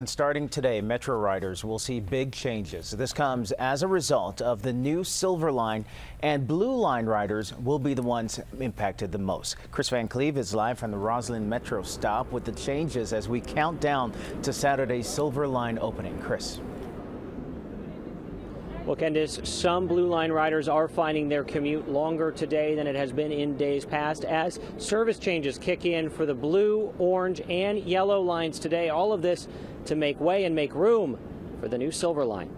Starting today, Metro riders will see big changes. This comes as a result of the new Silver Line, and Blue Line riders will be the ones impacted the most. Chris Van Cleve is live from the Roslyn Metro stop with the changes as we count down to Saturday's Silver Line opening. Chris. Well, Candice, some Blue Line riders are finding their commute longer today than it has been in days past as service changes kick in for the blue, orange, and yellow lines today. All of this to make way and make room for the new Silver Line.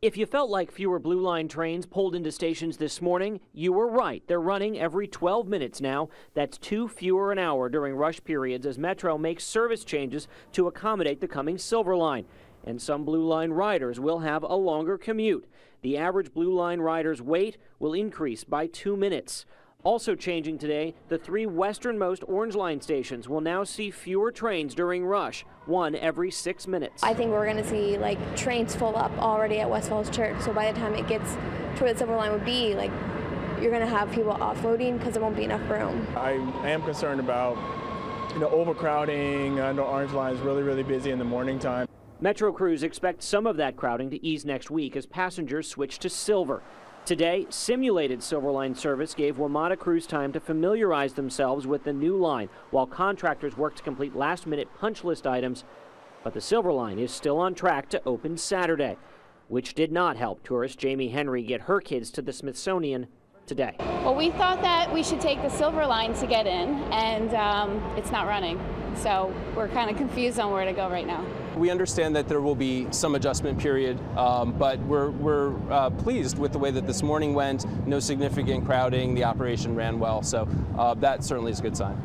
If you felt like fewer Blue Line trains pulled into stations this morning, you were right. They're running every 12 minutes now. That's 2 fewer an hour during rush periods as Metro makes service changes to accommodate the coming Silver Line. And some Blue Line riders will have a longer commute. The average Blue Line rider's wait will increase by 2 minutes. Also changing today, the 3 westernmost Orange Line stations will now see fewer trains during rush, 1 every 6 minutes. I think we're going to see trains full up already at West Falls Church. So by the time it gets to where the Silver Line would be, you're going to have people offloading because there won't be enough room. I am concerned about overcrowding. I know Orange Line is really busy in the morning time. Metro crews expect some of that crowding to ease next week as passengers switch to Silver. Today, simulated Silver Line service gave WMATA crews time to familiarize themselves with the new line, while contractors work to complete last-minute punch list items. But the Silver Line is still on track to open Saturday, which did not help tourist Jamie Henry get her kids to the Smithsonian today. Well, we thought that we should take the Silver Line to get in, and it's not running. So we're kind of confused on where to go right now. We understand that there will be some adjustment period, but we're pleased with the way that this morning went. No significant crowding. The operation ran well, so that certainly is a good sign.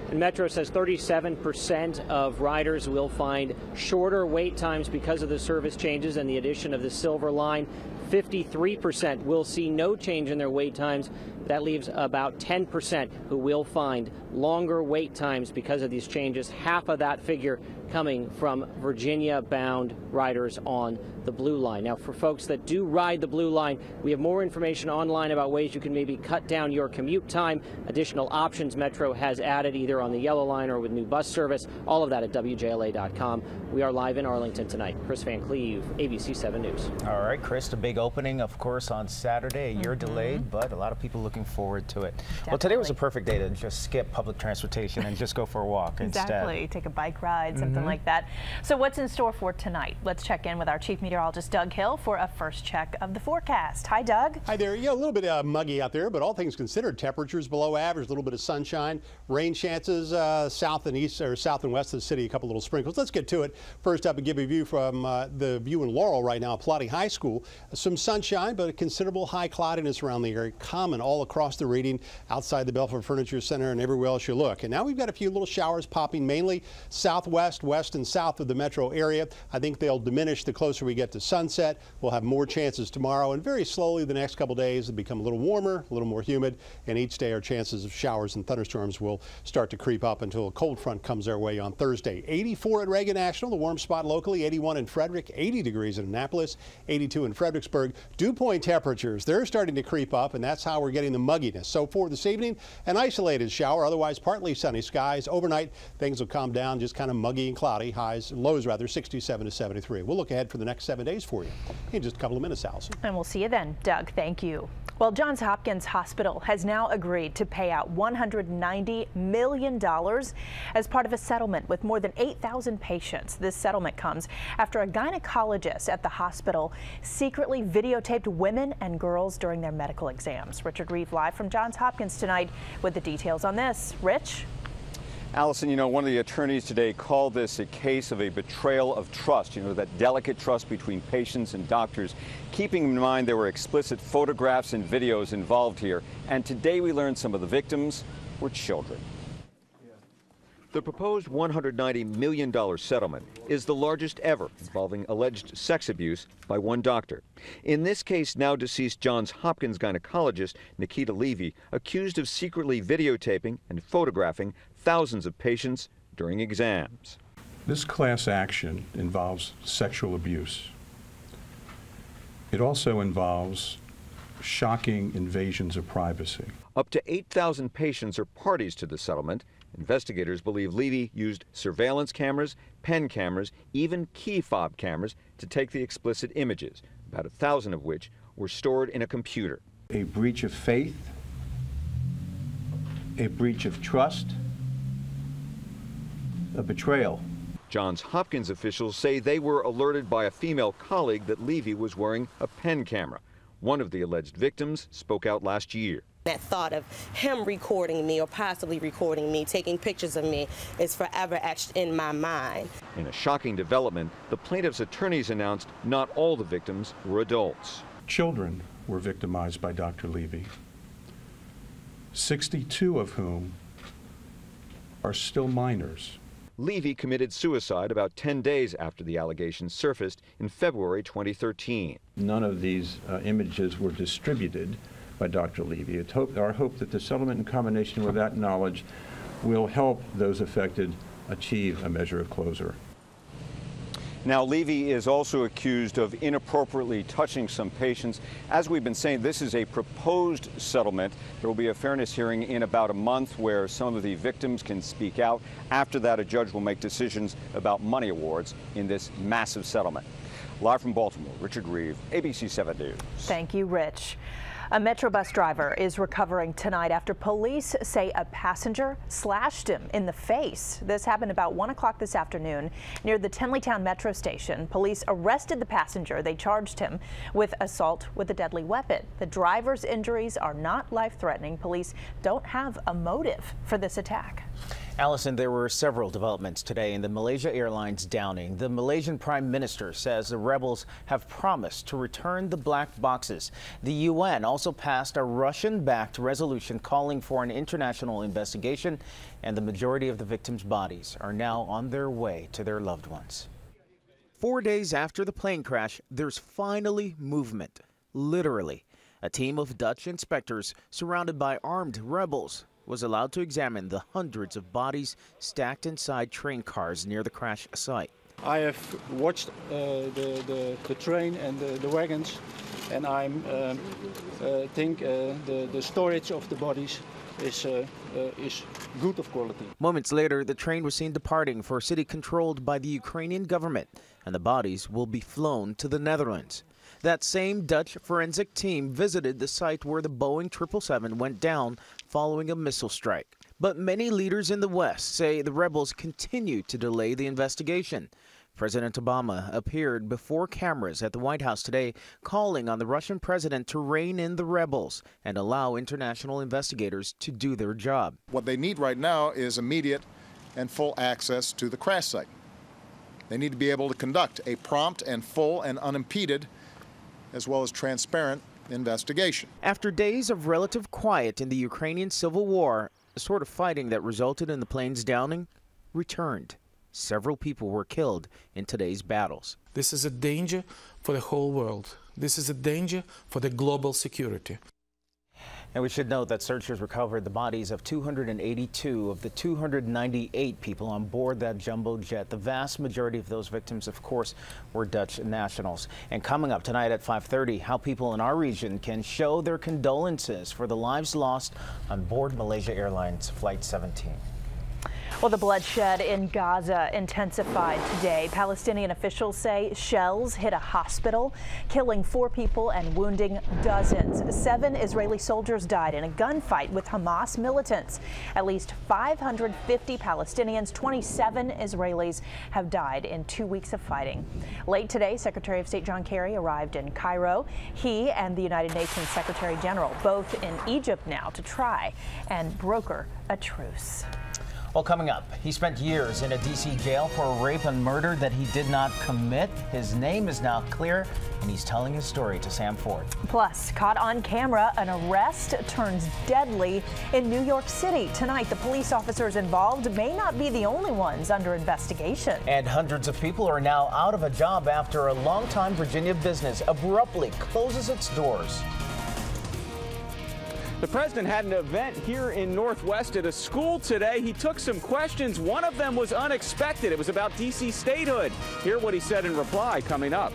And Metro says 37% of riders will find shorter wait times because of the service changes and the addition of the Silver Line. 53% will see no change in their wait times. That leaves about 10% who will find longer wait times because of these changes. Half of that figure coming from Virginia-bound riders on the Blue Line. Now, for folks that do ride the Blue Line, we have more information online about ways you can maybe cut down your commute time. Additional options Metro has added either on the Yellow Line or with new bus service. All of that at WJLA.com. We are live in Arlington tonight. Chris Van Cleve, ABC 7 News. All right, Chris, the big opening, of course, on Saturday. A year delayed, but a lot of people looking forward to it. Definitely. Well, today was a perfect day to just skip public transportation and just go for a walk instead. Exactly. Take a bike ride, something like that. So what's in store for tonight? Let's check in with our chief meteorologist, Doug Hill, for a first check of the forecast. Hi, Doug. Hi there. Yeah, a little bit muggy out there, but all things considered, temperatures below average, a little bit of sunshine, rain chances south and east or south and west of the city, a couple little sprinkles. Let's get to it. First up, and give you a view from the view in Laurel right now, Plotty High School. Some sunshine, but a considerable high cloudiness around the area, common all across the reading, outside the Belford Furniture Center and everywhere else you look. And now we've got a few little showers popping, mainly southwest, west, and south of the metro area. I think they'll diminish the closer we get to sunset. We'll have more chances tomorrow, and very slowly the next couple days it'll become a little warmer, a little more humid, and each day our chances of showers and thunderstorms will start to creep up until a cold front comes our way on Thursday. 84 at Reagan National, the warm spot locally, 81 in Frederick, 80 degrees in Annapolis, 82 in Fredericksburg. Dew point temperatures, they're starting to creep up, and that's how we're getting the mugginess. So for this evening, an isolated shower, otherwise partly sunny skies. Overnight, things will calm down, just kind of muggy and cloudy. Lows rather, 67 to 73. We'll look ahead for the next 7 days for you in just a couple of minutes, Allison. And we'll see you then, Doug. Thank you. Well, Johns Hopkins Hospital has now agreed to pay out $190 million as part of a settlement with more than 8,000 patients. This settlement comes after a gynecologist at the hospital secretly videotaped women and girls during their medical exams. Richard Reeve live from Johns Hopkins tonight with the details on this. Rich? Allison, one of the attorneys today called this a case of a betrayal of trust, that delicate trust between patients and doctors. Keeping in mind there were explicit photographs and videos involved here. And today we learned some of the victims were children. The proposed $190 million settlement is the largest ever involving alleged sex abuse by one doctor. In this case, now deceased Johns Hopkins gynecologist Nikita Levy, accused of secretly videotaping and photographing thousands of patients during exams. This class action involves sexual abuse. It also involves shocking invasions of privacy. Up to 8,000 patients are parties to the settlement, Investigators believe Levy used surveillance cameras, pen cameras, even key fob cameras to take the explicit images, about 1,000 of which were stored in a computer. A breach of faith, a breach of trust, a betrayal. Johns Hopkins officials say they were alerted by a female colleague that Levy was wearing a pen camera. One of the alleged victims spoke out last year. That thought of him recording me or possibly recording me, taking pictures of me, is forever etched in my mind. In a shocking development, the plaintiff's attorneys announced not all the victims were adults. Children were victimized by Dr. Levy, 62 of whom are still minors. Levy committed suicide about 10 days after the allegations surfaced in February 2013. None of these images were distributed by Dr. Levy. It's our hope that the settlement in combination with that knowledge will help those affected achieve a measure of closure. Now, Levy is also accused of inappropriately touching some patients. As we've been saying, this is a proposed settlement. There will be a fairness hearing in about a month where some of the victims can speak out. After that, a judge will make decisions about money awards in this massive settlement. Live from Baltimore, Richard Reeve, ABC 7 News. Thank you, Rich. A Metro bus driver is recovering tonight after police say a passenger slashed him in the face. This happened about 1 o'clock this afternoon near the Tenleytown Metro station. Police arrested the passenger. They charged him with assault with a deadly weapon. The driver's injuries are not life-threatening. Police don't have a motive for this attack. Allison, there were several developments today in the Malaysia Airlines downing. The Malaysian Prime Minister says the rebels have promised to return the black boxes. The UN also passed a Russian-backed resolution calling for an international investigation, and the majority of the victims' bodies are now on their way to their loved ones. 4 days after the plane crash, there's finally movement. Literally. A team of Dutch inspectors surrounded by armed rebels was allowed to examine the hundreds of bodies stacked inside train cars near the crash site. I have watched the train and the wagons, and I think the storage of the bodies is good of quality. Moments later, the train was seen departing for a city controlled by the Ukrainian government, and the bodies will be flown to the Netherlands. That same Dutch forensic team visited the site where the Boeing 777 went down following a missile strike. But many leaders in the West say the rebels continue to delay the investigation. President Obama appeared before cameras at the White House today, calling on the Russian president to rein in the rebels and allow international investigators to do their job. What they need right now is immediate and full access to the crash site. They need to be able to conduct a prompt and full and unimpeded, as well as transparent, investigation. After days of relative quiet in the Ukrainian civil war, the sort of fighting that resulted in the plane's downing returned. Several people were killed in today's battles. This is a danger for the whole world. This is a danger for the global security. And we should note that searchers recovered the bodies of 282 of the 298 people on board that jumbo jet. The vast majority of those victims, of course, were Dutch nationals. And coming up tonight at 5:30, how people in our region can show their condolences for the lives lost on board Malaysia Airlines Flight 17. Well, the bloodshed in Gaza intensified today. Palestinian officials say shells hit a hospital, killing 4 people and wounding dozens. 7 Israeli soldiers died in a gunfight with Hamas militants. At least 550 Palestinians, 27 Israelis have died in 2 weeks of fighting. Late today, Secretary of State John Kerry arrived in Cairo. He and the United Nations Secretary General both in Egypt now to try and broker a truce. Well, coming up, he spent years in a D.C. jail for a rape and murder that he did not commit. His name is now clear, and he's telling his story to Sam Ford. Plus, caught on camera, an arrest turns deadly in New York City. Tonight, the police officers involved may not be the only ones under investigation. And hundreds of people are now out of a job after a longtime Virginia business abruptly closes its doors. The president had an event here in Northwest at a school today. He took some questions. One of them was unexpected. It was about D.C. statehood. Hear what he said in reply coming up.